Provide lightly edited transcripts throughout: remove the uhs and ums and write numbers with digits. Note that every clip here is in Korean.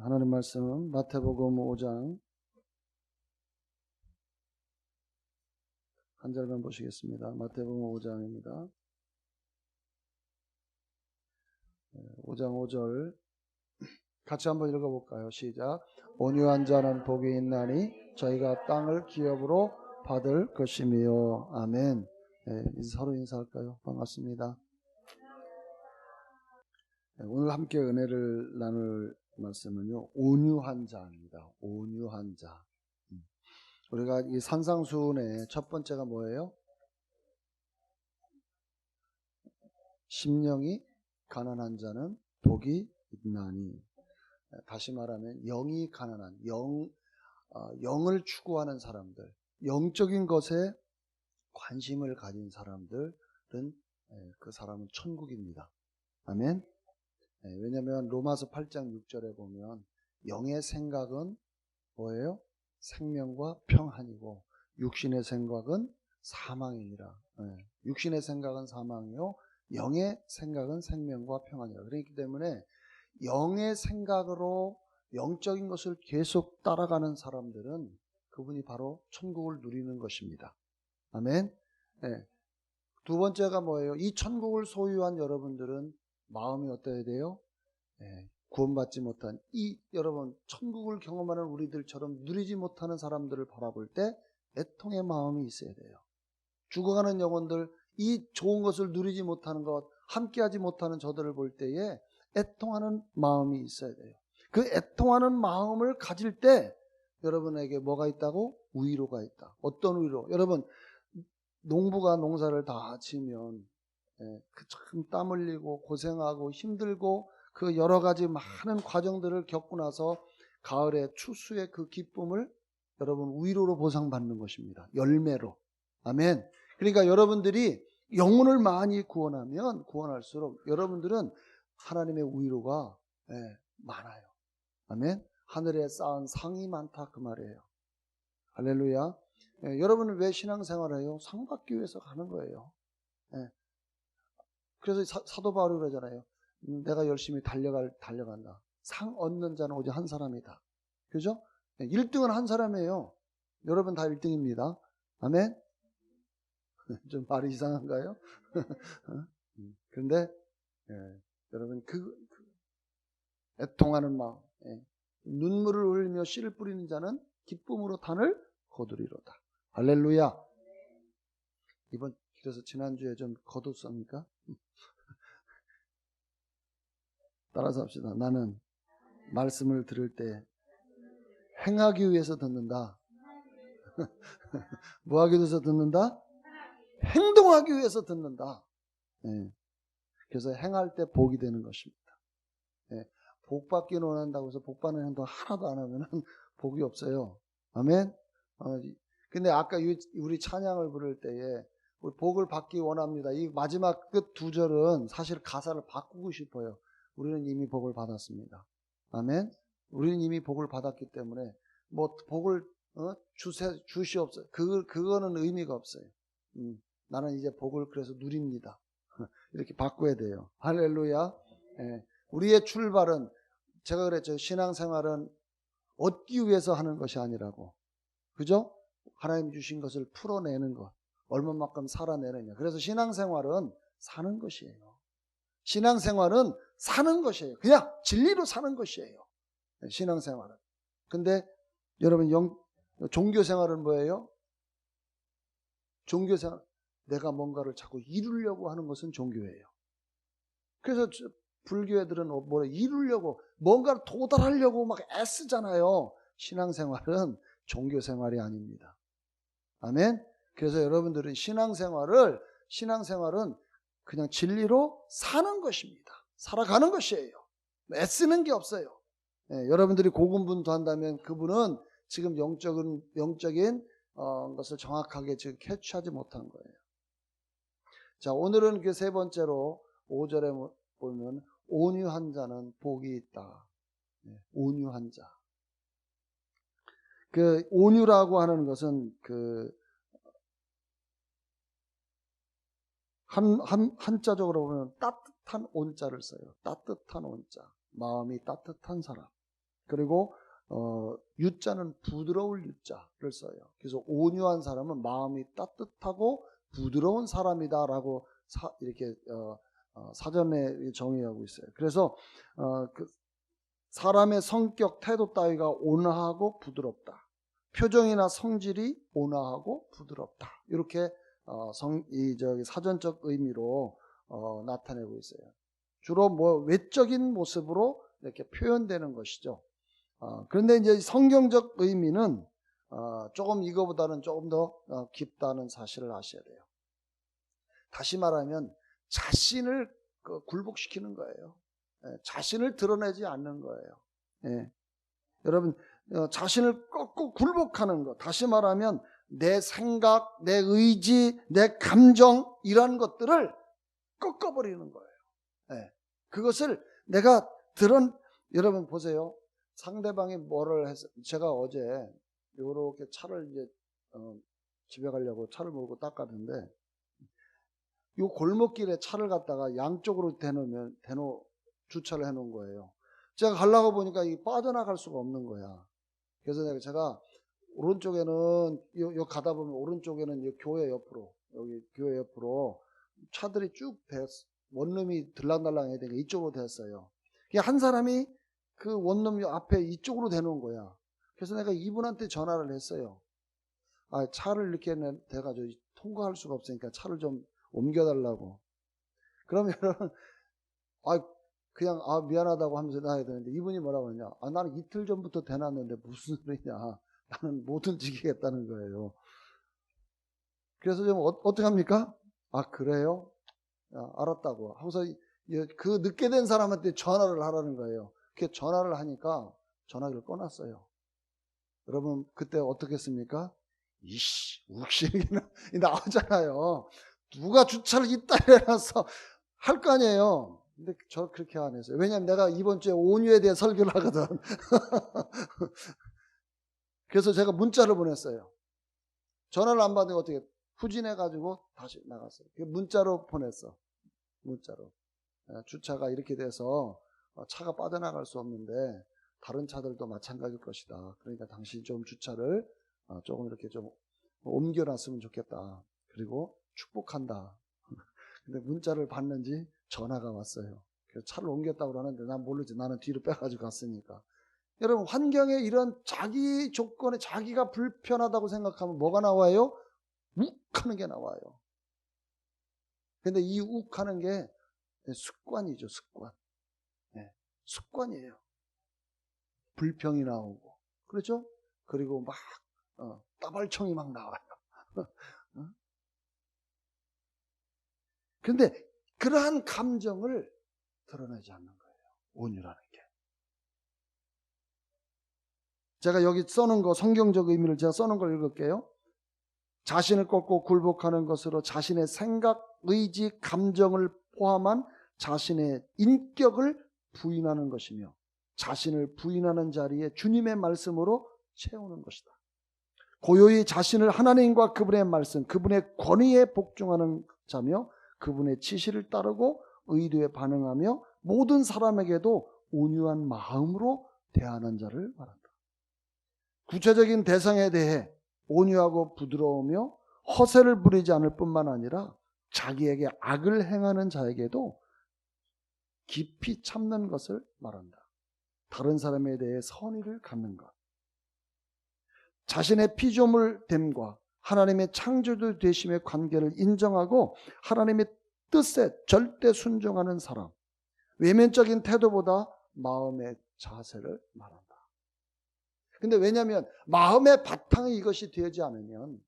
하나님 말씀은 마태복음 5장 한 절만 보시겠습니다. 마태복음 5장입니다. 5장 5절 같이 한번 읽어볼까요? 시작. 온유한 자는 복이 있나니 저희가 땅을 기업으로 받을 것이며. 아멘. 서로 인사할까요? 반갑습니다. 오늘 함께 은혜를 나눌 말씀은요, 온유한 자입니다. 온유한 자. 우리가 이 산상수훈의 첫 번째가 뭐예요? 심령이 가난한 자는 복이 있나니. 다시 말하면 영이 가난한, 영을 추구하는 사람들, 영적인 것에 관심을 가진 사람들은 그 사람은 천국입니다. 아멘. 왜냐하면 로마서 8장 6절에 보면 영의 생각은 뭐예요? 생명과 평안이고 육신의 생각은 사망이니라. 육신의 생각은 사망이요 영의 생각은 생명과 평안이라. 그렇기 때문에 영의 생각으로 영적인 것을 계속 따라가는 사람들은 그분이 바로 천국을 누리는 것입니다. 아멘. 두 번째가 뭐예요? 이 천국을 소유한 여러분들은 마음이 어떠해야 돼요? 구원받지 못한 여러분 천국을 경험하는 우리들처럼 누리지 못하는 사람들을 바라볼 때 애통의 마음이 있어야 돼요. 죽어가는 영혼들, 이 좋은 것을 누리지 못하는 것, 함께하지 못하는 저들을 볼 때에 애통하는 마음이 있어야 돼요. 그 애통하는 마음을 가질 때 여러분에게 뭐가 있다고? 위로가 있다. 어떤 위로? 여러분 농부가 농사를 다 지으면 참 땀 흘리고 고생하고 힘들고 그 여러 가지 많은 과정들을 겪고 나서 가을에 추수의 그 기쁨을 여러분 위로로 보상받는 것입니다. 열매로. 아멘. 그러니까 여러분들이 영혼을 많이 구원하면 구원할수록 여러분들은 하나님의 위로가 많아요. 아멘. 하늘에 쌓은 상이 많다 그 말이에요. 할렐루야. 여러분은 왜 신앙생활을 해요? 상 받기 위해서 가는 거예요. 그래서 사도 바울이 그러잖아요. 내가 열심히 달려간다. 상 얻는 자는 오직 한 사람이다. 그죠? 1등은 한 사람이에요. 여러분 다 1등입니다. 아멘? 좀 말이 이상한가요? 그런데 여러분 애통하는 마음, 눈물을 흘리며 씨를 뿌리는 자는 기쁨으로 단을 거두리로다. 할렐루야. 그래서 지난주에 좀 거뒀습니까? 따라서 합시다. 나는 말씀을 들을 때 행하기 위해서 듣는다. 뭐 하기 위해서 듣는다? 행동하기 위해서 듣는다. 그래서 행할 때 복이 되는 것입니다. 복 받기는 원한다고 해서 복 받는 행동 하나도 안 하면 복이 없어요. 아멘. 근데 아까 우리 찬양을 부를 때에 우리 복을 받기 원합니다. 이 마지막 끝 두 절은 사실 가사를 바꾸고 싶어요. 우리는 이미 복을 받았습니다. 아멘. 우리는 이미 복을 받았기 때문에 뭐 복을 주시옵소서. 그거는 의미가 없어요. 나는 이제 복을 그래서 누립니다. 이렇게 바꿔야 돼요. 할렐루야. 우리의 출발은 제가 그랬죠. 신앙생활은 얻기 위해서 하는 것이 아니라고. 그죠? 하나님 주신 것을 풀어내는 것. 얼마만큼 살아내느냐. 그래서 신앙생활은 사는 것이에요. 신앙생활은 사는 것이에요. 그냥 진리로 사는 것이에요. 신앙생활은. 근데 여러분 종교생활은 뭐예요? 종교생활, 내가 뭔가를 자꾸 이루려고 하는 것은 종교예요. 그래서 불교애들은 뭐라 이루려고 뭔가를 도달하려고 막 애쓰잖아요. 신앙생활은 종교생활이 아닙니다. 아멘. 그래서 여러분들은 신앙생활은 그냥 진리로 사는 것입니다. 살아가는 것이에요. 애쓰는 게 없어요. 여러분들이 고군분투 한다면 그분은 지금 영적인 것을 정확하게 지금 캐치하지 못한 거예요. 자, 오늘은 그 세 번째로 5절에 보면 온유한 자는 복이 있다. 온유한 자. 그 온유라고 하는 것은 그 한자적으로 보면 따뜻한 온자를 써요. 따뜻한 온자. 마음이 따뜻한 사람. 그리고 유자는 부드러울 유자를 써요. 그래서 온유한 사람은 마음이 따뜻하고 부드러운 사람이다라고 이렇게 사전에 정의하고 있어요. 그래서 그 사람의 성격, 태도 따위가 온화하고 부드럽다. 표정이나 성질이 온화하고 부드럽다. 이렇게 사전적 의미로 나타내고 있어요. 주로 외적인 모습으로 이렇게 표현되는 것이죠. 그런데 이제 성경적 의미는 조금 이거보다는 조금 더 깊다는 사실을 아셔야 돼요. 다시 말하면 자신을 굴복시키는 거예요. 자신을 드러내지 않는 거예요. 예. 여러분, 자신을 꺾고 굴복하는 것. 다시 말하면 내 생각, 내 의지, 내 감정 이런 것들을 꺾어버리는 거예요. 예. 그것을 내가 여러분 보세요. 상대방이 뭐를 해서 제가 어제 이렇게 차를 이제 집에 가려고 차를 몰고 닦았는데 이 골목길에 차를 갖다가 양쪽으로 주차를 해놓은 거예요. 제가 가려고 보니까 이 빠져나갈 수가 없는 거야. 그래서 제가 오른쪽에는 요 가다 보면 오른쪽에는 이 교회 옆으로 여기 교회 옆으로 차들이 쭉 원룸이 들락날락 해야 되니까 이쪽으로 됐어요. 한 사람이 그 원룸 앞에 이쪽으로 대놓은 거야. 그래서 내가 이분한테 전화를 했어요. 차를 이렇게 돼가지고 통과할 수가 없으니까 차를 좀 옮겨달라고. 그러면 그냥 미안하다고 하면서 나야 되는데 이분이 뭐라고 하냐. 나는 이틀 전부터 대놨는데 무슨 소리냐. 나는 못 움직이겠다는 거예요. 그래서 좀 어떻게 합니까? 그래요? 알았다고 하고서 그 늦게 된 사람한테 전화를 하라는 거예요. 그렇게 전화를 하니까 전화기를 꺼놨어요. 여러분 그때 어떻게 했습니까? 욱신이는 나오잖아요. 누가 주차를 이따 해놔서 할 거 아니에요. 근데 저 그렇게 안 했어요. 왜냐하면 내가 이번 주에 온유에 대해 설교를 하거든. 그래서 제가 문자를 보냈어요. 전화를 안 받으니까 어떻게 후진해가지고 다시 나갔어요. 문자로 보냈어. 문자로. 주차가 이렇게 돼서 차가 빠져나갈 수 없는데 다른 차들도 마찬가지일 것이다. 그러니까 당신 좀 주차를 조금 이렇게 좀 옮겨놨으면 좋겠다. 그리고 축복한다. 근데 문자를 받는지 전화가 왔어요. 그래서 차를 옮겼다고 하는데 난 모르지. 나는 뒤로 빼가지고 갔으니까. 여러분 환경에 이런 자기 조건에 자기가 불편하다고 생각하면 뭐가 나와요? 욱하는 게 나와요. 근데 이 욱하는 게 습관이죠. 습관. 네, 습관이에요. 불평이 나오고 그렇죠? 그리고 막 따발총이 막 나와요. 그런데 그러한 감정을 드러내지 않는 거예요. 온유라는 게. 제가 여기 써놓은 거 성경적 의미를 제가 써놓은 걸 읽을게요. 자신을 꺾고 굴복하는 것으로 자신의 생각, 의지, 감정을 포함한 자신의 인격을 부인하는 것이며 자신을 부인하는 자리에 주님의 말씀으로 채우는 것이다. 고요히 자신을 하나님과 그분의 말씀, 그분의 권위에 복종하는 자며 그분의 지시를 따르고 의도에 반응하며 모든 사람에게도 온유한 마음으로 대하는 자를 말한다. 구체적인 대상에 대해 온유하고 부드러우며 허세를 부리지 않을 뿐만 아니라 자기에게 악을 행하는 자에게도 깊이 참는 것을 말한다. 다른 사람에 대해 선의를 갖는 것. 자신의 피조물됨과 하나님의 창조주 되심의 관계를 인정하고 하나님의 뜻에 절대 순종하는 사람. 외면적인 태도보다 마음의 자세를 말한다. 근데 왜냐하면 마음의 바탕이 이것이 되지 않으면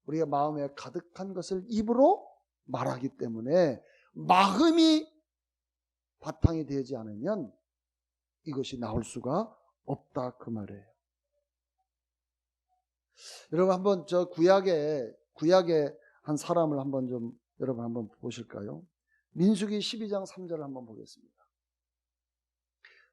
우리가 마음에 가득한 것을 입으로 말하기 때문에 마음이 바탕이 되지 않으면 이것이 나올 수가 없다 그 말이에요. 여러분 한번 저 구약의 한 사람을 한번 좀 여러분 한번 보실까요? 민수기 12장 3절을 한번 보겠습니다.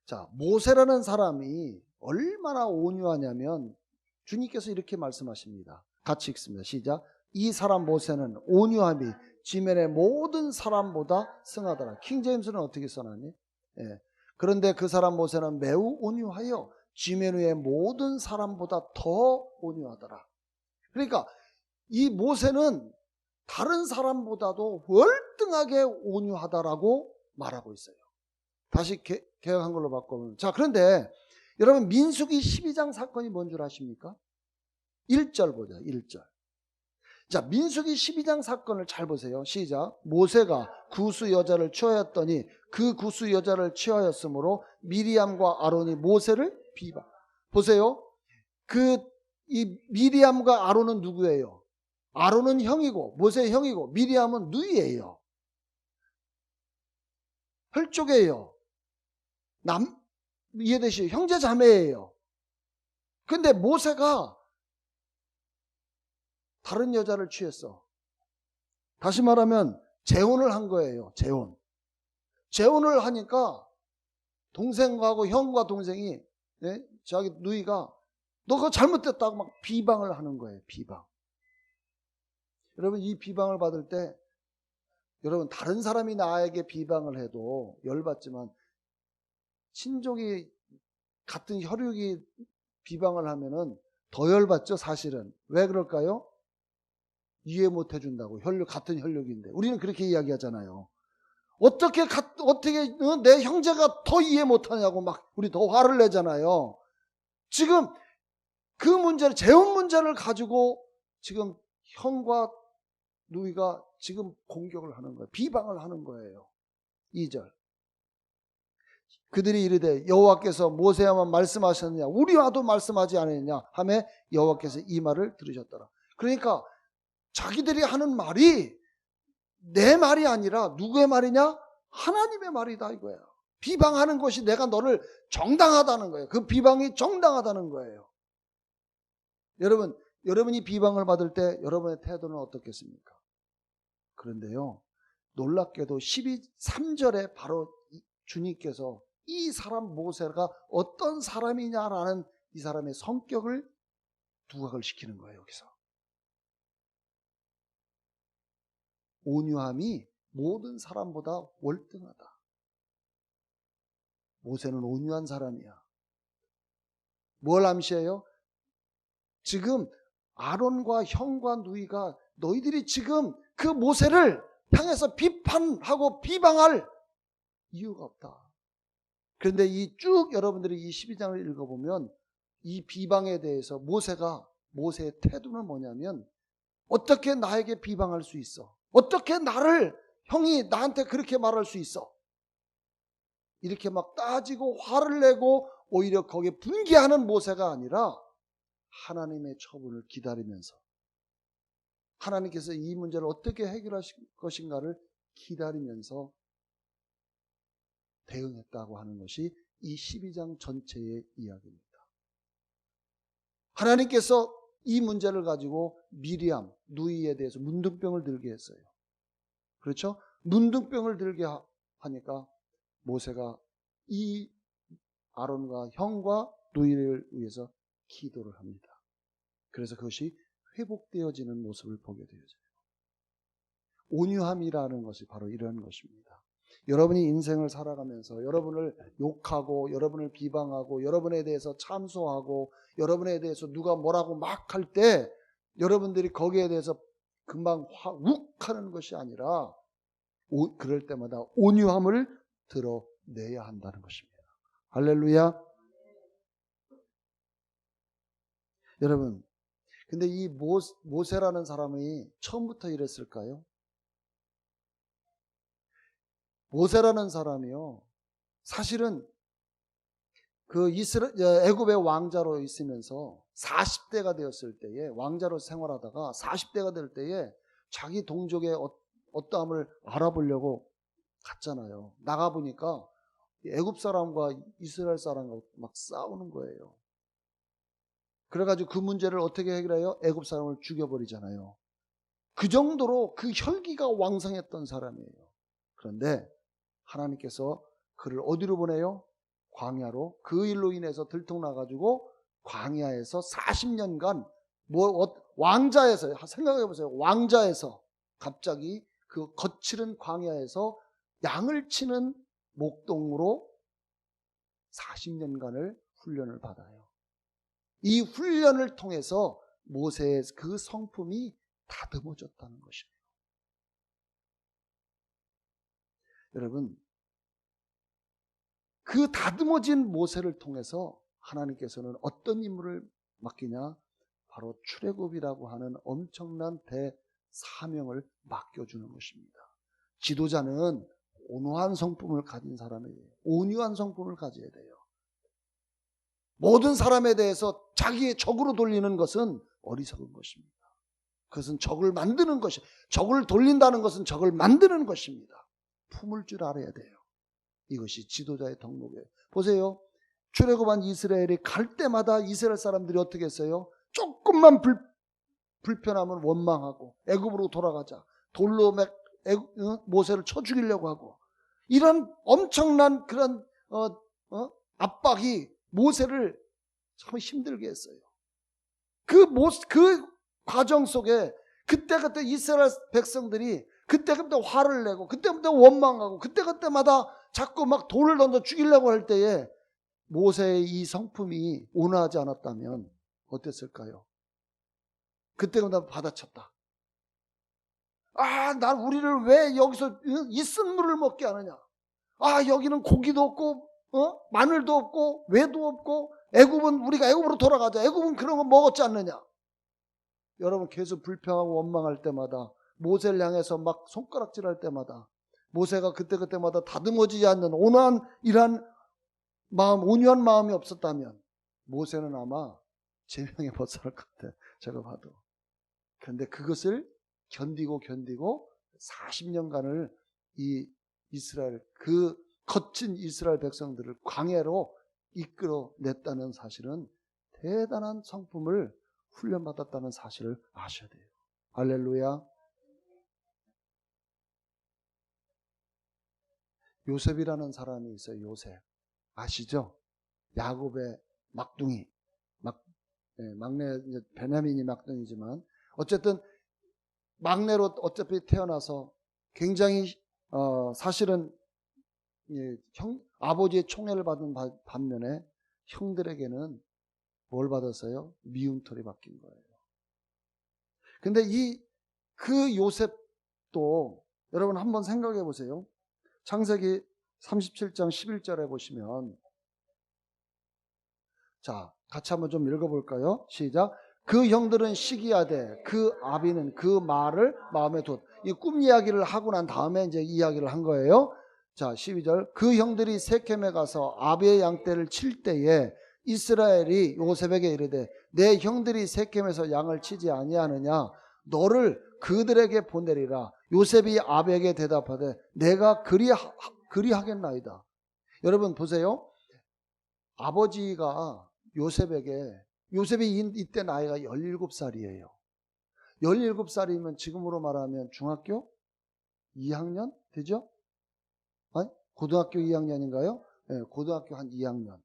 자, 모세라는 사람이 얼마나 온유하냐면 주님께서 이렇게 말씀하십니다. 같이 읽습니다. 시작. 이 사람 모세는 온유함이 지면의 모든 사람보다 승하더라. 킹제임스는 어떻게 써놨니? 예. 그런데 그 사람 모세는 매우 온유하여 지면 위의 모든 사람보다 더 온유하더라. 그러니까 이 모세는 다른 사람보다도 월등하게 온유하다라고 말하고 있어요. 다시 개혁 한글로 바꿔보면, 자, 그런데 여러분 민수기 12장 사건이 뭔 줄 아십니까? 1절 보자. 1절. 자, 민수기 12장 사건을 잘 보세요. 시작. 모세가 구스 여자를 취하였더니 그 구스 여자를 취하였으므로 미리암과 아론이 모세를 비방. 보세요. 이 미리암과 아론은 누구예요? 아론은 형이고 모세의 형이고 미리암은 누이예요. 혈족이에요. 이해되시죠? 형제 자매예요. 근데 모세가 다른 여자를 취했어. 다시 말하면 재혼을 한 거예요. 재혼을 하니까 동생하고 형과 동생이, 자기 누이가 너 그거 잘못됐다고 막 비방을 하는 거예요. 비방. 여러분 이 비방을 받을 때 여러분 다른 사람이 나에게 비방을 해도 열받지만 친족이 같은 혈육이 비방을 하면은 더 열받죠. 사실은. 왜 그럴까요? 이해 못 해준다고. 같은 혈육인데. 우리는 그렇게 이야기하잖아요. 어떻게 내 형제가 더 이해 못하냐고 막 우리 더 화를 내잖아요. 지금 그 문제를, 재혼 문제를 가지고 지금 형과 누이가 지금 공격을 하는 거예요. 비방을 하는 거예요. 2절. 그들이 이르되 여호와께서 모세야만 말씀하셨느냐 우리와도 말씀하지 않았느냐 하며 여호와께서 이 말을 들으셨더라. 그러니까 자기들이 하는 말이 내 말이 아니라 누구의 말이냐? 하나님의 말이다 이거예요. 비방하는 것이 내가 너를 정당하다는 거예요. 그 비방이 정당하다는 거예요. 여러분이 비방을 받을 때 여러분의 태도는 어떻겠습니까? 그런데요, 놀랍게도 3절에 바로 주님께서 이 사람 모세가 어떤 사람이냐라는 이 사람의 성격을 부각을 시키는 거예요. 여기서 온유함이 모든 사람보다 월등하다. 모세는 온유한 사람이야. 뭘 암시해요? 지금 아론과 형과 누이가 너희들이 지금 그 모세를 향해서 비판하고 비방할 이유가 없다. 그런데 여러분들이 이 12장을 읽어보면 이 비방에 대해서 모세의 태도는 뭐냐면 어떻게 나에게 비방할 수 있어? 어떻게 형이 나한테 그렇게 말할 수 있어? 이렇게 막 따지고 화를 내고 오히려 거기에 분개하는 모세가 아니라 하나님의 처분을 기다리면서 하나님께서 이 문제를 어떻게 해결하실 것인가를 기다리면서 대응했다고 하는 것이 이 12장 전체의 이야기입니다. 하나님께서 이 문제를 가지고 미리암, 누이에 대해서 문둥병을 들게 했어요. 그렇죠? 문둥병을 들게 하니까 모세가 이 아론과 형과 누이를 위해서 기도를 합니다. 그래서 그것이 회복되어지는 모습을 보게 되어져요. 온유함이라는 것이 바로 이런 것입니다. 여러분이 인생을 살아가면서 여러분을 욕하고 여러분을 비방하고 여러분에 대해서 참소하고 여러분에 대해서 누가 뭐라고 막 할 때 여러분들이 거기에 대해서 금방 욱하는 것이 아니라 그럴 때마다 온유함을 드러내야 한다는 것입니다. 할렐루야. 여러분, 근데 이 모세라는 사람이 처음부터 이랬을까요? 모세라는 사람이요, 사실은 그 애굽의 왕자로 있으면서 40대가 되었을 때에 왕자로 생활하다가 40대가 될 때에 자기 동족의 어떠함을 알아보려고 갔잖아요. 나가보니까 애굽 사람과 이스라엘 사람과 막 싸우는 거예요. 그래가지고 그 문제를 어떻게 해결해요? 애굽 사람을 죽여버리잖아요. 그 정도로 그 혈기가 왕성했던 사람이에요. 그런데 하나님께서 그를 어디로 보내요? 광야로. 그 일로 인해서 들통나가지고 광야에서 40년간 왕자에서, 생각해보세요. 왕자에서 갑자기 그 거칠은 광야에서 양을 치는 목동으로 40년간을 훈련을 받아요. 이 훈련을 통해서 모세의 그 성품이 다듬어졌다는 것이에요. 여러분, 그 다듬어진 모세를 통해서 하나님께서는 어떤 임무를 맡기냐? 바로 출애굽이라고 하는 엄청난 대사명을 맡겨주는 것입니다. 지도자는 온화한 성품을 가진 사람이에요. 온유한 성품을 가져야 돼요. 모든 사람에 대해서 자기의 적으로 돌리는 것은 어리석은 것입니다. 그것은 적을 만드는 것이, 적을 돌린다는 것은 적을 만드는 것입니다. 품을 줄 알아야 돼요. 이것이 지도자의 덕목이에요. 보세요. 출애굽한 이스라엘이 갈 때마다 이스라엘 사람들이 어떻게 했어요? 조금만 불편하면 원망하고 애굽으로 돌아가자. 돌로 모세를 쳐 죽이려고 하고, 이런 엄청난 그런 압박이 모세를 참 힘들게 했어요. 그 과정 속에 그때그때 이스라엘 백성들이 그때그때 화를 내고 그때그때 원망하고 그때그때마다 자꾸 막 돌을 던져 죽이려고 할 때에 모세의 이 성품이 온화하지 않았다면 어땠을까요? 그때마다 받아쳤다. 난 우리를 왜 여기서 이 쓴물을 먹게 하느냐? 여기는 고기도 없고 마늘도 없고 외도 없고 우리가 애굽으로 돌아가자. 애굽은 그런 거 먹었지 않느냐? 여러분, 계속 불평하고 원망할 때마다, 모세를 향해서 막 손가락질할 때마다, 모세가 그때마다 다듬어지지 않는 온화한 이러한 마음, 온유한 마음이 없었다면 모세는 아마 제명에 못 살 것 같아. 제가 봐도. 그런데 그것을 견디고 40년간을 이 이스라엘, 그 거친 이스라엘 백성들을 광야로 이끌어냈다는 사실은 대단한 성품을 훈련받았다는 사실을 아셔야 돼요. 할렐루야. 요셉이라는 사람이 있어요. 요셉. 아시죠? 야곱의 막둥이. 막내, 베냐민이 막둥이지만 어쨌든 막내로 어차피 태어나서 굉장히 사실은 아버지의 총애를 받은 반면에 형들에게는 뭘 받았어요? 미움털이 바뀐 거예요. 근데 그 요셉도 여러분 한번 생각해 보세요. 창세기 37장 11절에 보시면, 자, 같이 한번 좀 읽어볼까요? 시작. 그 형들은 시기하되 그 아비는 그 말을 마음에 뒀. 이 꿈 이야기를 하고 난 다음에 이제 이야기를 한 거예요. 자, 12절. 그 형들이 세켐에 가서 아비의 양떼를 칠 때에 이스라엘이 요셉에게 이르되 내 형들이 세켐에서 양을 치지 아니하느냐? 너를 그들에게 보내리라. 요셉이 아비에게 대답하되 내가 그리하겠나이다. 여러분 보세요. 아버지가 요셉이 이때 나이가 17살이에요. 17살이면 지금으로 말하면 중학교 2학년 되죠? 아니, 고등학교 2학년인가요? 네, 고등학교 한 2학년.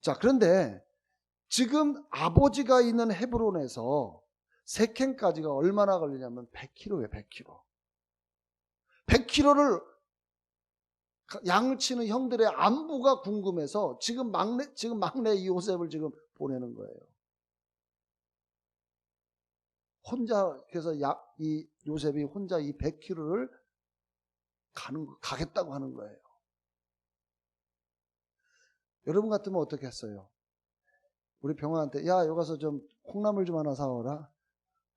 자, 그런데 지금 아버지가 있는 헤브론에서 세켐까지가 얼마나 걸리냐면 100km예요. 100km. 100km를 양을 치는 형들의 안부가 궁금해서 지금 막내 이 요셉을 지금 보내는 거예요. 그래서 이 요셉이 혼자 이 100km를 가겠다고 하는 거예요. 여러분 같으면 어떻게 했어요? 우리 병원한테 여기 가서 좀 콩나물 좀 하나 사오라.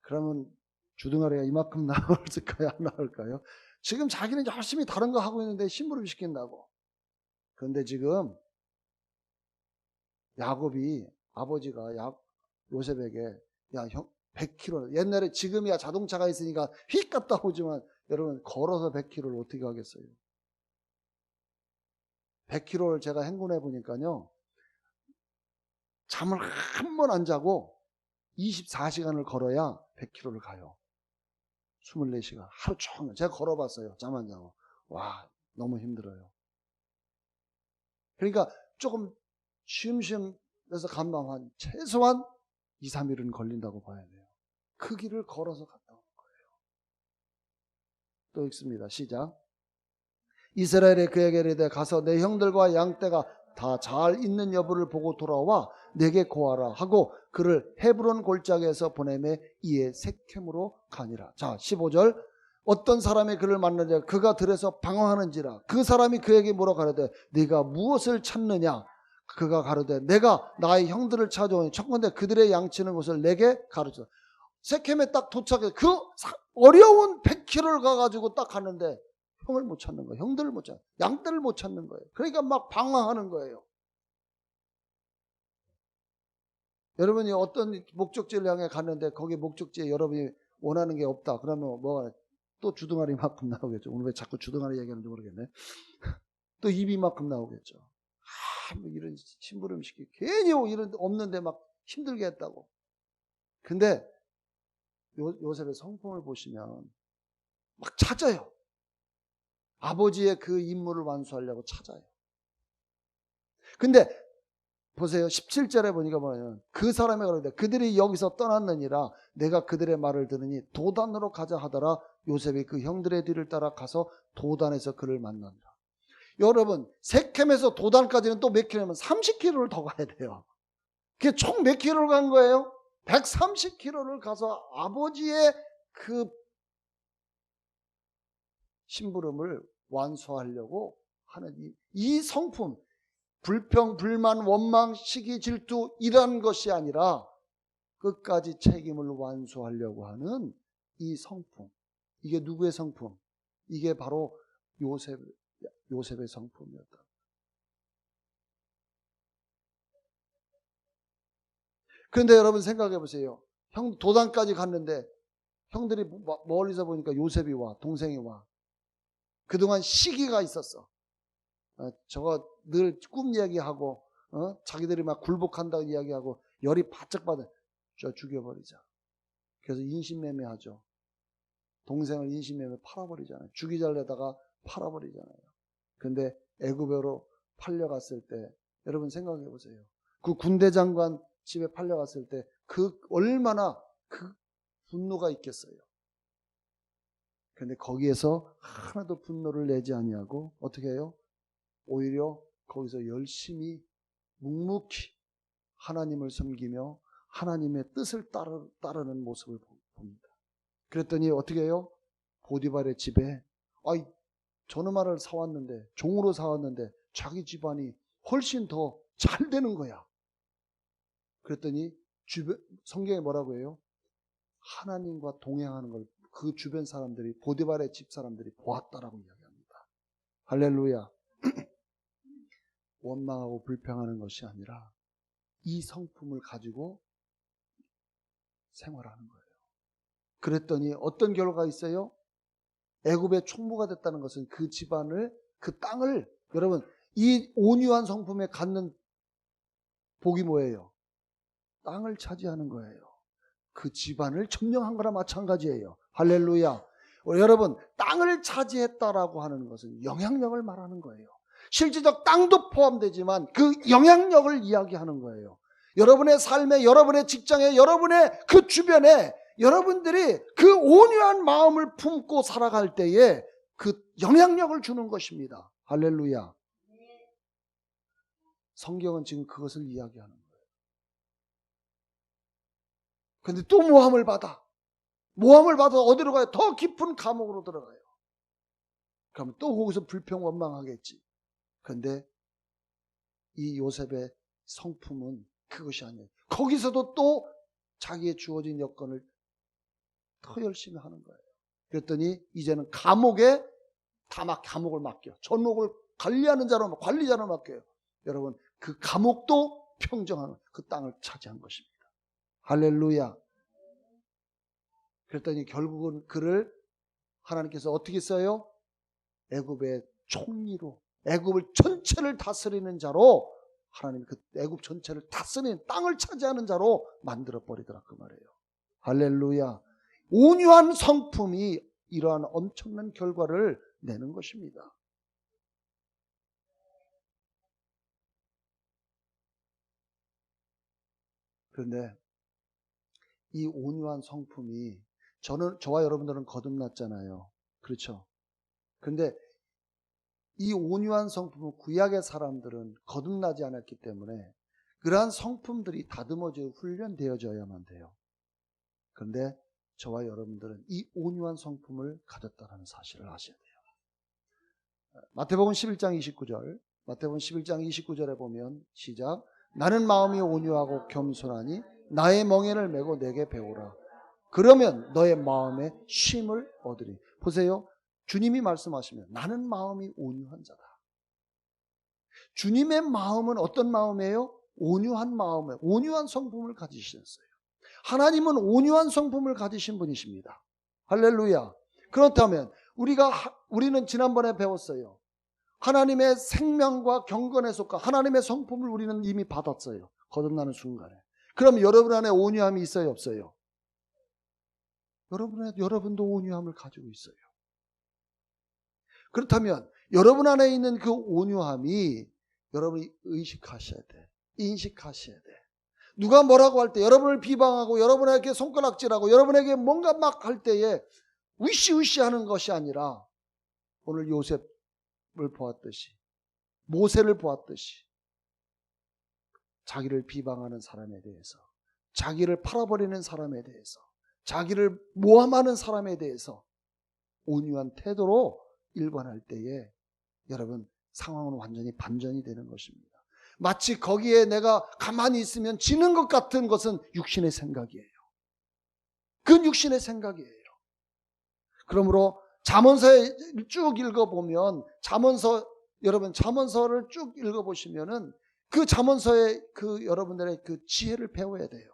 그러면 주둥아리가 이만큼 나올까요? 안 나올까요? 지금 자기는 열심히 다른 거 하고 있는데 심부름 시킨다고. 그런데 지금 아버지가 요셉에게 형 100km, 옛날에 지금이야 자동차가 있으니까 휙 갔다 오지만 여러분 걸어서 100km를 어떻게 하겠어요? 100km를 제가 행군해 보니까요, 잠을 한 번 안 자고 24시간을 걸어야 100km를 가요. 24시간 하루 종일 제가 걸어봤어요. 잠 안 자고. 와, 너무 힘들어요. 그러니까 조금 쉬엄쉬엄해서 간밤 최소한 2, 3일은 걸린다고 봐야 돼요. 그 길을 걸어서 갔다 오는 거예요. 또 읽습니다. 시작. 이스라엘이 그에게 이르되 가서 내 형들과 양떼가 다 잘 있는 여부를 보고 돌아와 내게 고하라 하고 그를 헤브론 골짜기에서 보내매 이에 세켐으로 가니라. 자, 15절. 어떤 사람이 그를 만나자 그가 들에서 방황하는지라. 그 사람이 그에게 뭐라 가로되 네가 무엇을 찾느냐. 그가 가로되 내가 나의 형들을 찾아오니 청컨대 그들의 양치는 곳을 내게 가르쳐. 세켐에 딱 도착해 그 어려운 100km를 가가지고 딱 갔는데 형을 못 찾는 거예요. 형들을 못 찾는, 양들을 못 찾는 거예요. 그러니까 막 방황하는 거예요. 여러분이 어떤 목적지를 향해 갔는데 거기 목적지에 여러분이 원하는 게 없다. 그러면 뭐가 또 주둥아리만큼 나오겠죠. 오늘 왜 자꾸 주둥아리 얘기하는지 모르겠네. 또 입이만큼 나오겠죠. 뭐 이런 심부름시키 괜히 이런 없는데 막 힘들게 했다고. 근데 요셉의 성품을 보시면 막 찾아요. 아버지의 그 임무를 완수하려고 찾아요. 근데 보세요. 17절에 보니까 뭐냐면 그 사람이 그러는데 그들이 여기서 떠났느니라 내가 그들의 말을 들으니 도단으로 가자 하더라. 요셉이 그 형들의 뒤를 따라 가서 도단에서 그를 만난다. 여러분 세켐에서 도단까지는 또 몇 킬로면 30km를 더 가야 돼요. 그게 총 몇 킬로를 간 거예요? 130km를 가서 아버지의 그 심부름을 완수하려고 하는 이 성품, 불평, 불만, 원망, 시기, 질투 이런 것이 아니라 끝까지 책임을 완수하려고 하는 이 성품. 이게 누구의 성품? 이게 바로 요셉의 성품이었다. 그런데 여러분 생각해 보세요. 형 도단까지 갔는데 형들이 멀리서 보니까 요셉이 와, 동생이 와. 그동안 시기가 있었어. 저거 늘 꿈 이야기하고 자기들이 막 굴복한다고 이야기하고 열이 바짝 받아. 저 죽여버리자. 그래서 인신매매하죠. 동생을 인신매매 팔아버리잖아요. 죽이자려다가 팔아버리잖아요. 근데 애굽으로 팔려갔을 때 여러분 생각해 보세요. 그 군대 장관 집에 팔려갔을 때 그 얼마나 그 분노가 있겠어요. 근데 거기에서 하나도 분노를 내지 아니하고 어떻게 해요? 오히려 거기서 열심히 묵묵히 하나님을 섬기며 하나님의 뜻을 따르는 모습을 봅니다. 그랬더니 어떻게 해요? 보디발의 집에 저놈아를 사왔는데 종으로 사왔는데 자기 집안이 훨씬 더 잘 되는 거야. 그랬더니 성경에 뭐라고 해요? 하나님과 동행하는 걸 그 주변 사람들이 보디발의 집 사람들이 보았다라고 이야기합니다. 할렐루야. 원망하고 불평하는 것이 아니라 이 성품을 가지고 생활하는 거예요. 그랬더니 어떤 결과가 있어요? 애굽의 총무가 됐다는 것은 그 집안을, 그 땅을, 여러분 이 온유한 성품에 갖는 복이 뭐예요? 땅을 차지하는 거예요. 그 집안을 점령한 거나 마찬가지예요. 할렐루야. 여러분 땅을 차지했다라고 하는 것은 영향력을 말하는 거예요. 실질적 땅도 포함되지만 그 영향력을 이야기하는 거예요. 여러분의 삶에, 여러분의 직장에, 여러분의 그 주변에 여러분들이 그 온유한 마음을 품고 살아갈 때에 그 영향력을 주는 것입니다. 할렐루야. 성경은 지금 그것을 이야기하는 거예요. 근데 또 모함을 받아. 모함을 받아 어디로 가요? 더 깊은 감옥으로 들어가요. 그러면 또 거기서 불평 원망하겠지. 근데 이 요셉의 성품은 그것이 아니에요. 거기서도 또 자기의 주어진 여건을 더 열심히 하는 거예요. 그랬더니 이제는 감옥에 감옥을 맡겨. 전옥을 관리하는 자로, 관리자로 맡겨요. 여러분 그 감옥도 평정하는 그 땅을 차지한 것입니다. 할렐루야. 그랬더니 결국은 그를 하나님께서 어떻게 써요? 애굽의 총리로, 애굽을 전체를 다스리는 자로, 하나님이 그 애굽 전체를 다스리는 땅을 차지하는 자로 만들어 버리더라 그 말이에요. 할렐루야. 온유한 성품이 이러한 엄청난 결과를 내는 것입니다. 그런데 이 온유한 성품이 저와 여러분들은 거듭났잖아요. 그렇죠? 그런데 이 온유한 성품은 구약의 사람들은 거듭나지 않았기 때문에 그러한 성품들이 다듬어져 훈련되어져야만 돼요. 그런데 저와 여러분들은 이 온유한 성품을 가졌다는 사실을 아셔야 돼요. 마태복음 11장 29절, 마태복음 11장 29절에 보면 시작. 나는 마음이 온유하고 겸손하니 나의 멍에를 메고 내게 배우라. 그러면 너의 마음에 쉼을 얻으리. 보세요. 주님이 말씀하시면 나는 마음이 온유한 자다. 주님의 마음은 어떤 마음이에요? 온유한 마음에 온유한 성품을 가지셨어요. 하나님은 온유한 성품을 가지신 분이십니다. 할렐루야. 그렇다면 우리는 지난번에 배웠어요. 하나님의 생명과 경건에 속한 하나님의 성품을 우리는 이미 받았어요. 거듭나는 순간에. 그럼 여러분 안에 온유함이 있어요, 없어요? 여러분도 온유함을 가지고 있어요. 그렇다면 여러분 안에 있는 그 온유함이 여러분이 의식하셔야 돼. 인식하셔야 돼. 누가 뭐라고 할 때, 여러분을 비방하고 여러분에게 손가락질하고 여러분에게 뭔가 막 할 때에 으쌰으쌰 하는 것이 아니라 오늘 요셉을 보았듯이, 모세를 보았듯이 자기를 비방하는 사람에 대해서, 자기를 팔아버리는 사람에 대해서, 자기를 모함하는 사람에 대해서 온유한 태도로 일관할 때에 여러분 상황은 완전히 반전이 되는 것입니다. 마치 거기에 내가 가만히 있으면 지는 것 같은 것은 육신의 생각이에요. 그건 육신의 생각이에요. 그러므로 잠언서에 쭉 읽어보면 여러분 잠언서를 쭉 읽어보시면은 그 잠언서의 그 여러분들의 그 지혜를 배워야 돼요.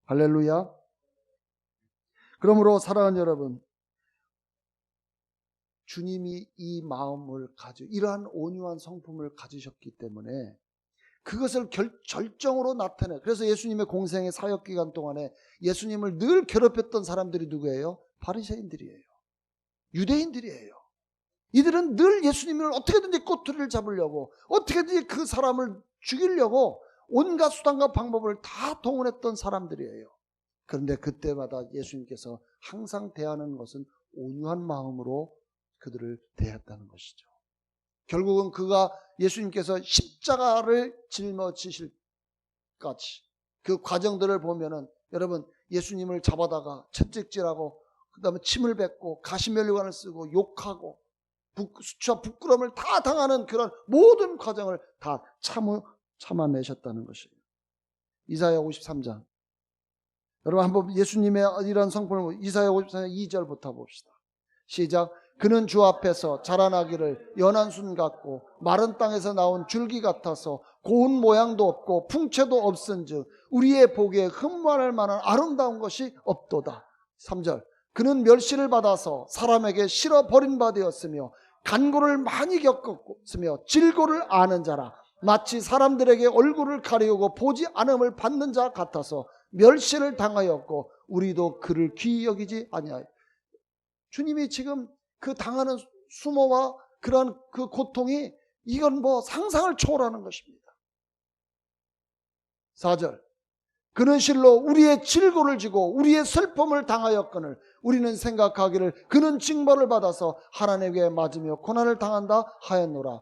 할렐루야. 그러므로 사랑하는 여러분, 주님이 이 마음을 이러한 온유한 성품을 가지셨기 때문에 그것을 절정으로 나타내. 그래서 예수님의 공생의 사역 기간 동안에 예수님을 늘 괴롭혔던 사람들이 누구예요? 바리새인들이에요. 유대인들이에요. 이들은 늘 예수님을 어떻게든지 꼬투리를 잡으려고, 어떻게든지 그 사람을 죽이려고 온갖 수단과 방법을 다 동원했던 사람들이에요. 그런데 그때마다 예수님께서 항상 대하는 것은 온유한 마음으로 그들을 대했다는 것이죠. 결국은 예수님께서 십자가를 짊어지실 까지 그 과정들을 보면은 여러분 예수님을 잡아다가 채찍질하고 그 다음에 침을 뱉고 가시면류관을 쓰고 욕하고 수치와 부끄러움을 다 당하는 그런 모든 과정을 다 참아내셨다는 것이에요. 이사야 53장. 여러분 한번 예수님의 이런 성품을 이사야 53장 2절부터 봅시다. 시작. 그는 주 앞에서 자라나기를 연한 순 같고 마른 땅에서 나온 줄기 같아서 고운 모양도 없고 풍채도 없은즉 우리의 보기에 흠모할 만한 아름다운 것이 없도다. 3절. 그는 멸시를 받아서 사람에게 실어 버린 바 되었으며 간고를 많이 겪었으며 질고를 아는 자라. 마치 사람들에게 얼굴을 가리우고 보지 않음을 받는 자 같아서 멸시를 당하였고 우리도 그를 귀히 여기지 아니하여. 주님이 지금 그 당하는 수모와 그런 그 고통이 이건 상상을 초월하는 것입니다. 4절. 그는 실로 우리의 질고를 지고 우리의 슬픔을 당하였거늘 우리는 생각하기를 그는 징벌을 받아서 하나님께 맞으며 고난을 당한다 하였노라.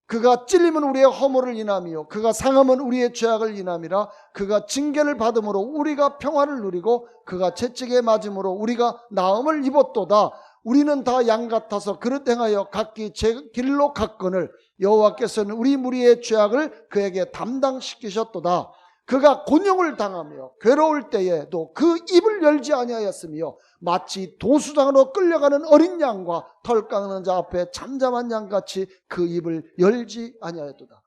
그가 찔림은 우리의 허물을 인함이요 그가 상함은 우리의 죄악을 인함이라. 그가 징계를 받음으로 우리가 평화를 누리고 그가 채찍에 맞음으로 우리가 나음을 입었도다. 우리는 다 양 같아서 그릇 행하여 각기 제 길로 갔거늘 여호와께서는 우리 무리의 죄악을 그에게 담당시키셨도다. 그가 곤욕을 당하며 괴로울 때에도 그 입을 열지 아니하였으며 마치 도수장으로 끌려가는 어린 양과 털 깎는 자 앞에 잠잠한 양같이 그 입을 열지 아니하였도다.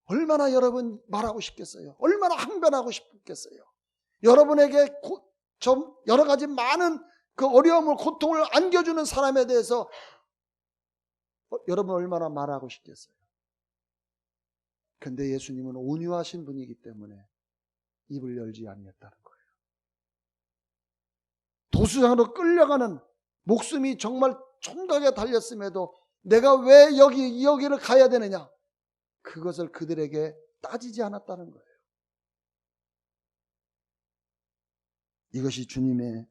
얼마나 여러분 말하고 싶겠어요? 얼마나 항변하고 싶겠어요? 여러분에게 좀 여러 가지 많은 그 어려움을 고통을 안겨주는 사람에 대해서 여러분 얼마나 말하고 싶겠어요? 근데 예수님은 온유하신 분이기 때문에 입을 열지 아니했다는 거예요. 도수장으로 끌려가는 목숨이 정말 총각에 달렸음에도 내가 왜 여기를 가야 되느냐? 그것을 그들에게 따지지 않았다는 거예요. 이것이 주님의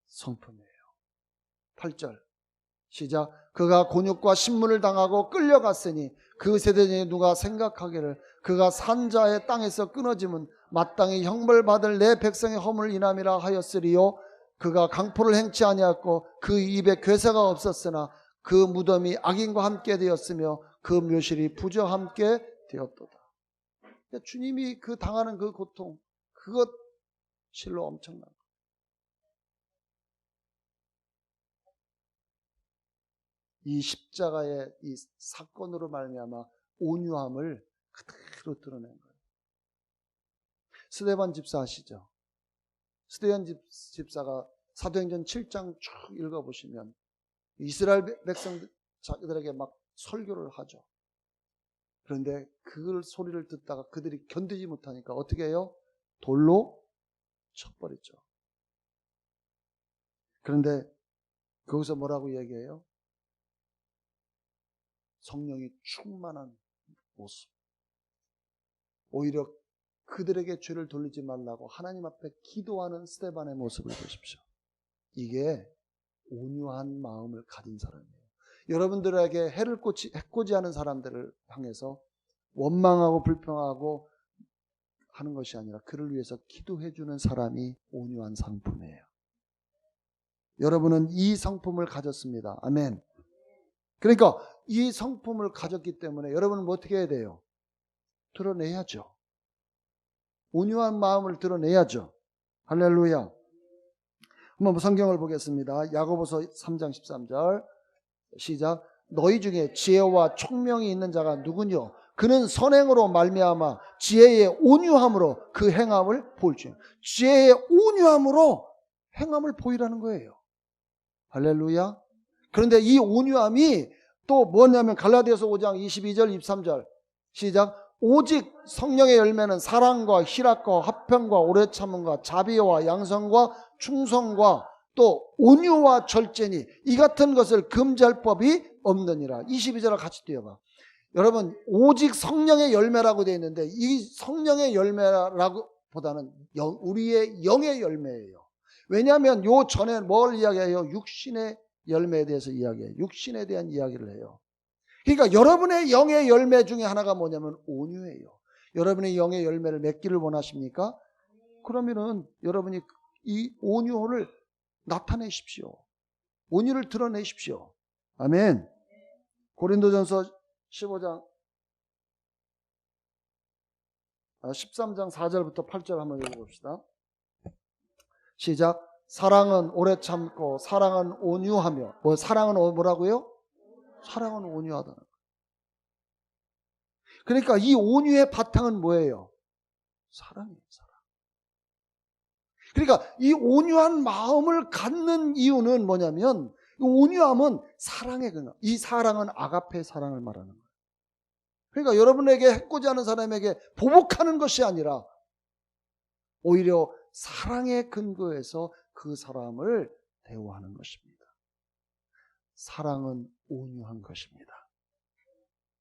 성품이에요. 8절 시작. 그가 곤욕과 신문을 당하고 끌려갔으니 그 세대 중에 누가 생각하기를 그가 산자의 땅에서 끊어짐은 마땅히 형벌받을 내 백성의 허물 인함이라 하였으리요. 그가 강포를 행치 아니하였고 그 입에 괴사가 없었으나 그 무덤이 악인과 함께 되었으며 그 묘실이 부자와 함께 되었도다. 주님이 그 당하는 그 고통, 그것 실로 엄청난 거예요. 이 십자가의 이 사건으로 말미암아 온유함을 그대로 드러낸 거예요. 스데반 집사 아시죠? 스데반 집사가 사도행전 7장 쭉 읽어보시면 이스라엘 백성들에게 막 설교를 하죠. 그런데 그 소리를 듣다가 그들이 견디지 못하니까 어떻게 해요? 돌로 쳐버렸죠. 그런데 거기서 뭐라고 얘기해요? 성령이 충만한 모습. 오히려 그들에게 죄를 돌리지 말라고 하나님 앞에 기도하는 스데반의 모습을 보십시오. 이게 온유한 마음을 가진 사람이에요. 여러분들에게 해코지하는 사람들을 향해서 원망하고 불평하고 하는 것이 아니라 그를 위해서 기도해주는 사람이 온유한 성품이에요. 여러분은 이 성품을 가졌습니다. 아멘. 그러니까 이 성품을 가졌기 때문에 여러분은 뭐 어떻게 해야 돼요? 드러내야죠. 온유한 마음을 드러내야죠. 할렐루야. 한번 성경을 보겠습니다. 야고보서 3장 13절 시작. 너희 중에 지혜와 총명이 있는 자가 누구뇨? 그는 선행으로 말미암아 지혜의 온유함으로 그 행함을 보일지니. 지혜의 온유함으로 행함을 보이라는 거예요. 할렐루야. 그런데 이 온유함이 또 뭐냐면 갈라디아서 5장 22절 23절 시작. 오직 성령의 열매는 사랑과 희락과 화평과 오래 참음과 자비와 양성과 충성과 또 온유와 절제니 이 같은 것을 금지할 법이 없느니라. 22절을 같이 띄워봐. 여러분, 오직 성령의 열매라고 되어 있는데 이 성령의 열매라고 보다는 우리의 영의 열매예요. 왜냐하면 요 전에 뭘 이야기해요? 육신의 열매에 대해서 이야기해요. 육신에 대한 이야기를 해요. 그러니까 여러분의 영의 열매 중에 하나가 뭐냐면 온유예요. 여러분의 영의 열매를 맺기를 원하십니까? 그러면은 여러분이 이 온유를 나타내십시오. 온유를 드러내십시오. 아멘. 고린도전서 13장 4절부터 8절 한번 읽어봅시다. 시작. 사랑은 오래 참고 사랑은 온유하며 사랑은 뭐라고요? 사랑은 온유하다는 거예요. 그러니까 이 온유의 바탕은 뭐예요? 사랑이에요. 사랑. 그러니까 이 온유한 마음을 갖는 이유는 뭐냐면 이 온유함은 사랑의 근원. 이 사랑은 아가페 사랑을 말하는 거예요. 그러니까 여러분에게 해코지하는 사람에게 보복하는 것이 아니라 오히려 사랑의 근거에서 그 사람을 대우하는 것입니다. 사랑은 온유한 것입니다.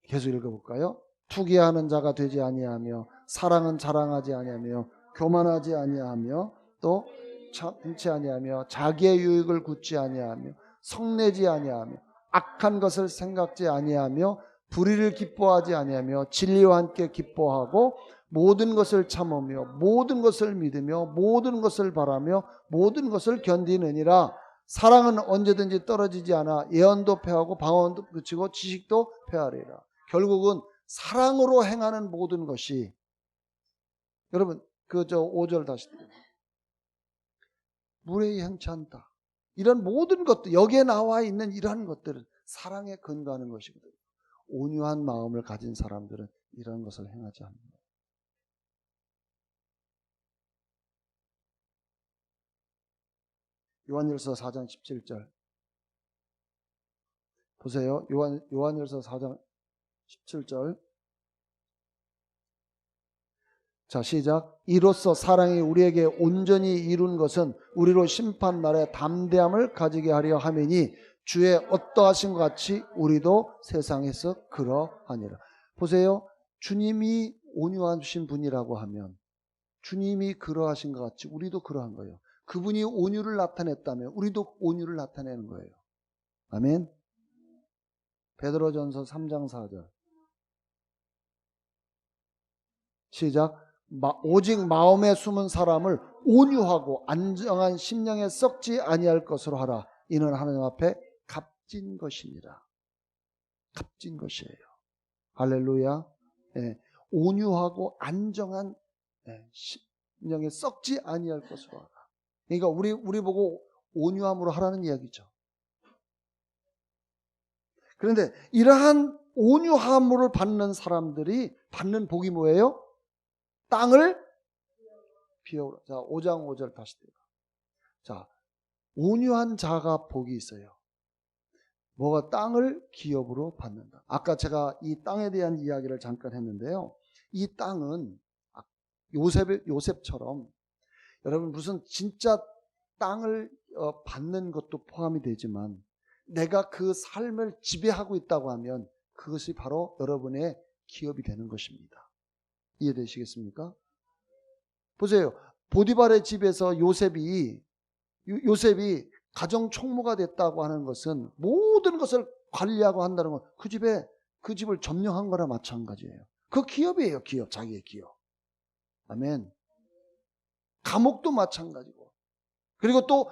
계속 읽어볼까요? 투기하는 자가 되지 아니하며 사랑은 자랑하지 아니하며 교만하지 아니하며 또 분치 아니하며 자기의 유익을 굳지 아니하며 성내지 아니하며 악한 것을 생각지 아니하며 불의를 기뻐하지 아니하며 진리와 함께 기뻐하고 모든 것을 참으며 모든 것을 믿으며 모든 것을 바라며 모든 것을 견디느니라. 사랑은 언제든지 떨어지지 않아 예언도 패하고 방언도 그치고 지식도 패하리라. 결국은 사랑으로 행하는 모든 것이 여러분 5절 다시 무례히 행치 않다. 이런 모든 것들 여기에 나와 있는 이러한 것들은 사랑에 근거하는 것이거든요. 온유한 마음을 가진 사람들은 이런 것을 행하지 않는다. 요한일서 4장 17절 보세요. 요한일서 4장 17절 자 시작. 이로써 사랑이 우리에게 온전히 이룬 것은 우리로 심판날에 담대함을 가지게 하려 함이니 주의 어떠하신 것 같이 우리도 세상에서 그러하니라. 보세요. 주님이 온유하신 분이라고 하면 주님이 그러하신 것 같이 우리도 그러한 거예요. 그분이 온유를 나타냈다면 우리도 온유를 나타내는 거예요. 아멘. 베드로전서 3장 4절. 시작. 오직 마음에 숨은 사람을 온유하고 안정한 심령에 썩지 아니할 것으로 하라. 이는 하나님 앞에 값진 것입니다. 값진 것이에요. 할렐루야. 예, 온유하고 안정한 심령에 썩지 아니할 것으로 하라. 그러니까 우리 보고 온유함으로 하라는 이야기죠. 그런데 이러한 온유함을 받는 사람들이 받는 복이 뭐예요? 땅을 비워라. 자, 5장 5절 다시 띄워. 자, 온유한 자가 복이 있어요. 뭐가 땅을 기업으로 받는다. 아까 제가 이 땅에 대한 이야기를 잠깐 했는데요. 이 땅은 요셉처럼 여러분 무슨 진짜 땅을 받는 것도 포함이 되지만 내가 그 삶을 지배하고 있다고 하면 그것이 바로 여러분의 기업이 되는 것입니다. 이해되시겠습니까? 보세요. 보디발의 집에서 요셉이 가정 총무가 됐다고 하는 것은 모든 것을 관리하고 한다는 건 그 집을 점령한 거나 마찬가지예요. 그 기업이에요. 기업. 자기의 기업. 아멘. 감옥도 마찬가지고. 그리고 또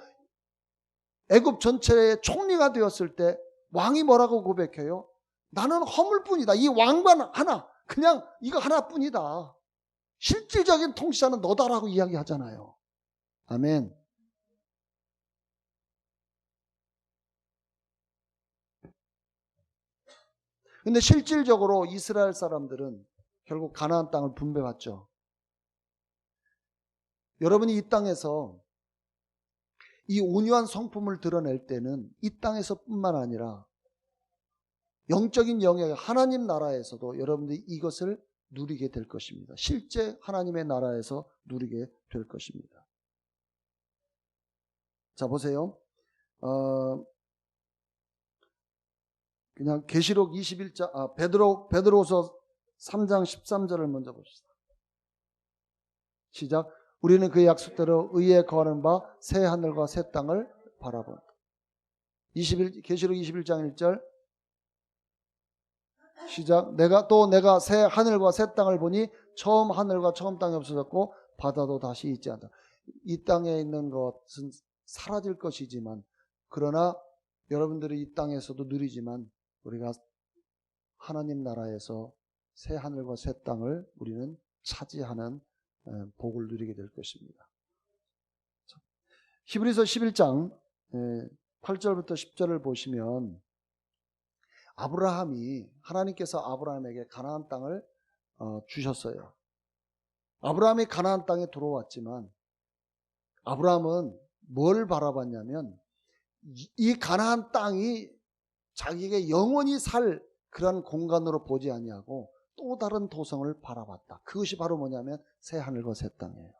애굽 전체의 총리가 되었을 때 왕이 뭐라고 고백해요? 나는 허물뿐이다. 이 왕관 하나, 그냥 이거 하나뿐이다. 실질적인 통치자는 너다라고 이야기하잖아요. 아멘. 근데 실질적으로 이스라엘 사람들은 결국 가나안 땅을 분배받죠. 여러분이 이 땅에서 이 온유한 성품을 드러낼 때는 이 땅에서뿐만 아니라 영적인 영역, 하나님 나라에서도 여러분들이 이것을 누리게 될 것입니다. 실제 하나님의 나라에서 누리게 될 것입니다. 자, 보세요. 그냥 계시록 21장, 베드로서 3장 13절을 먼저 봅시다. 시작. 우리는 그의 약속대로 의에 거하는 바 새 하늘과 새 땅을 바라본다. 계시록 21장 1절. 시작. 내가 새 하늘과 새 땅을 보니 처음 하늘과 처음 땅이 없어졌고 바다도 다시 있지 않다. 이 땅에 있는 것은 사라질 것이지만 그러나 여러분들이 이 땅에서도 누리지만 우리가 하나님 나라에서 새 하늘과 새 땅을 우리는 차지하는 복을 누리게 될 것입니다. 히브리서 11장 8절부터 10절을 보시면 하나님께서 아브라함에게 가나안 땅을 주셨어요. 아브라함이 가나안 땅에 들어왔지만 아브라함은 뭘 바라봤냐면 이 가나안 땅이 자기에게 영원히 살 그런 공간으로 보지 아니하고 또 다른 도성을 바라봤다. 그것이 바로 뭐냐면 새 하늘과 새 땅이에요.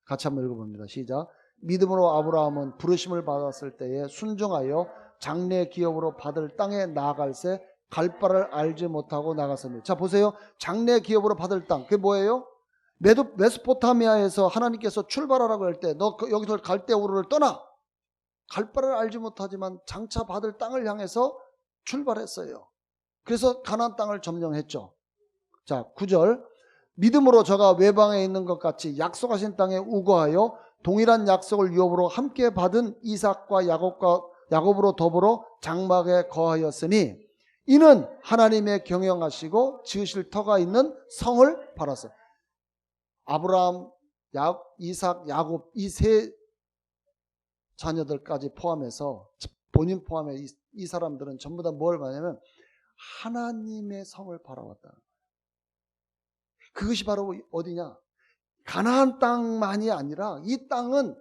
같이 한번 읽어봅니다. 시작. 믿음으로 아브라함은 부르심을 받았을 때에 순종하여 장래 기업으로 받을 땅에 나아갈새 갈 바를 알지 못하고 나갔습니다. 자, 보세요. 장래 기업으로 받을 땅. 그게 뭐예요? 메소포타미아에서 하나님께서 출발하라고 할 때 너 여기서 갈대우르를 떠나. 갈 바를 알지 못하지만 장차 받을 땅을 향해서 출발했어요. 그래서 가나안 땅을 점령했죠. 자, 9절. 믿음으로 저가 외방에 있는 것 같이 약속하신 땅에 우거하여 동일한 약속을 유업으로 함께 받은 이삭과 야곱으로 더불어 장막에 거하였으니 이는 하나님의 경영하시고 지으실 터가 있는 성을 바랐어요. 아브라함, 이삭, 야곱 이 세 자녀들까지 포함해서 본인 포함해 이 사람들은 전부 다 뭘 말하냐면 하나님의 성을 바라왔다는 거예요. 그것이 바로 어디냐? 가나안 땅만이 아니라 이 땅은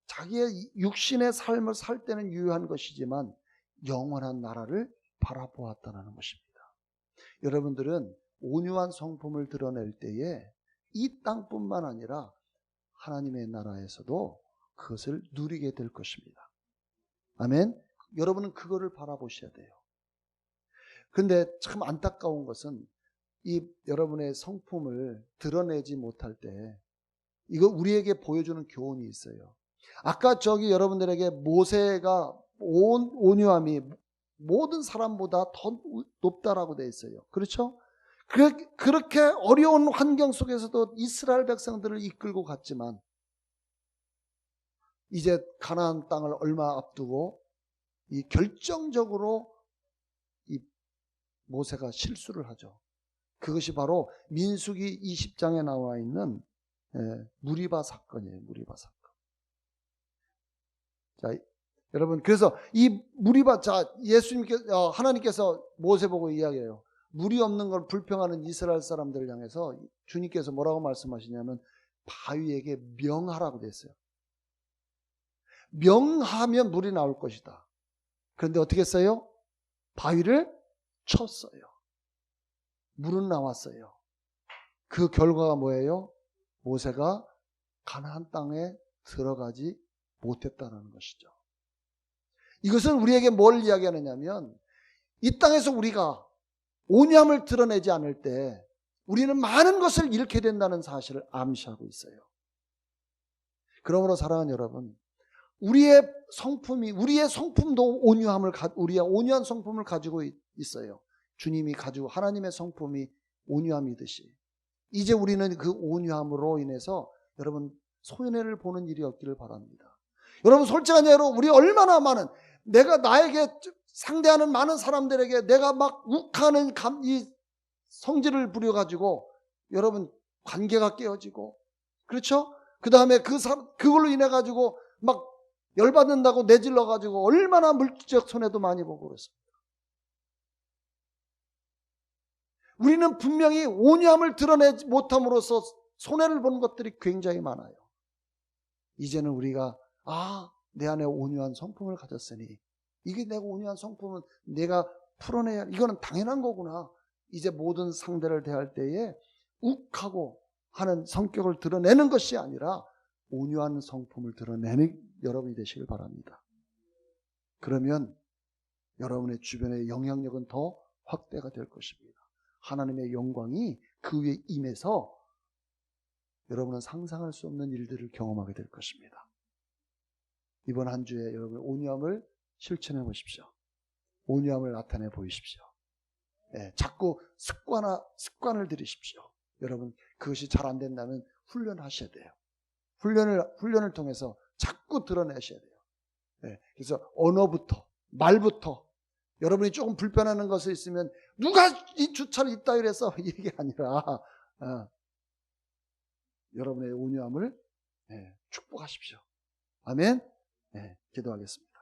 자기의 육신의 삶을 살 때는 유효한 것이지만 영원한 나라를 바라보았다는 것입니다. 여러분들은 온유한 성품을 드러낼 때에 이 땅뿐만 아니라 하나님의 나라에서도 그것을 누리게 될 것입니다. 아멘. 여러분은 그거를 바라보셔야 돼요. 그런데 참 안타까운 것은 이 여러분의 성품을 드러내지 못할 때 이거 우리에게 보여주는 교훈이 있어요. 아까 여러분들에게 모세가 온유함이 모든 사람보다 더 높다라고 되어 있어요. 그렇죠? 그렇게 어려운 환경 속에서도 이스라엘 백성들을 이끌고 갔지만 이제 가나안 땅을 얼마 앞두고 이 결정적으로 이 모세가 실수를 하죠. 그것이 바로 민수기 20장에 나와 있는 무리바 사건이에요. 무리바 사건. 자, 여러분, 그래서 이 무리바, 하나님께서 모세 보고 이야기해요. 물이 없는 걸 불평하는 이스라엘 사람들을 향해서 주님께서 뭐라고 말씀하시냐면 바위에게 명하라고 됐어요. 명하면 물이 나올 것이다. 그런데 어떻게 했어요? 바위를 쳤어요. 물은 나왔어요. 그 결과가 뭐예요? 모세가 가나안 땅에 들어가지 못했다는 것이죠. 이것은 우리에게 뭘 이야기하느냐면 이 땅에서 우리가 온유함을 드러내지 않을 때 우리는 많은 것을 잃게 된다는 사실을 암시하고 있어요. 그러므로 사랑하는 여러분, 우리의 성품도 우리의 온유한 성품을 가지고 있어요. 주님이 가지고 하나님의 성품이 온유함이듯이 이제 우리는 그 온유함으로 인해서 여러분 손해를 보는 일이 없기를 바랍니다. 여러분 솔직한 예로 우리 얼마나 많은 내가 나에게 상대하는 많은 사람들에게 내가 막 욱하는 이 성질을 부려가지고 여러분 관계가 깨어지고 그렇죠? 그 다음에 그걸로 인해 가지고 막 열받는다고 내질러 가지고 얼마나 물질적 손해도 많이 보고 그렇습니다. 우리는 분명히 온유함을 드러내지 못함으로써 손해를 보는 것들이 굉장히 많아요. 이제는 우리가 내 안에 온유한 성품을 가졌으니 이게 내가 온유한 성품은 내가 풀어내야 이거는 당연한 거구나. 이제 모든 상대를 대할 때에 욱하고 하는 성격을 드러내는 것이 아니라 온유한 성품을 드러내는 여러분이 되시길 바랍니다. 그러면 여러분의 주변의 영향력은 더 확대가 될 것입니다. 하나님의 영광이 그 위에 임해서 여러분은 상상할 수 없는 일들을 경험하게 될 것입니다. 이번 한 주에 여러분 온유함을 실천해 보십시오. 온유함을 나타내 보이십시오. 자꾸 습관을 들이십시오. 여러분 그것이 잘 안 된다면 훈련하셔야 돼요. 훈련을 통해서 자꾸 드러내셔야 돼요. 그래서 언어부터 말부터 여러분이 조금 불편하는 것이 있으면 누가 이 주차를 이따위로 해서 이게 아니라 여러분의 온유함을 축복하십시오. 아멘. 기도하겠습니다.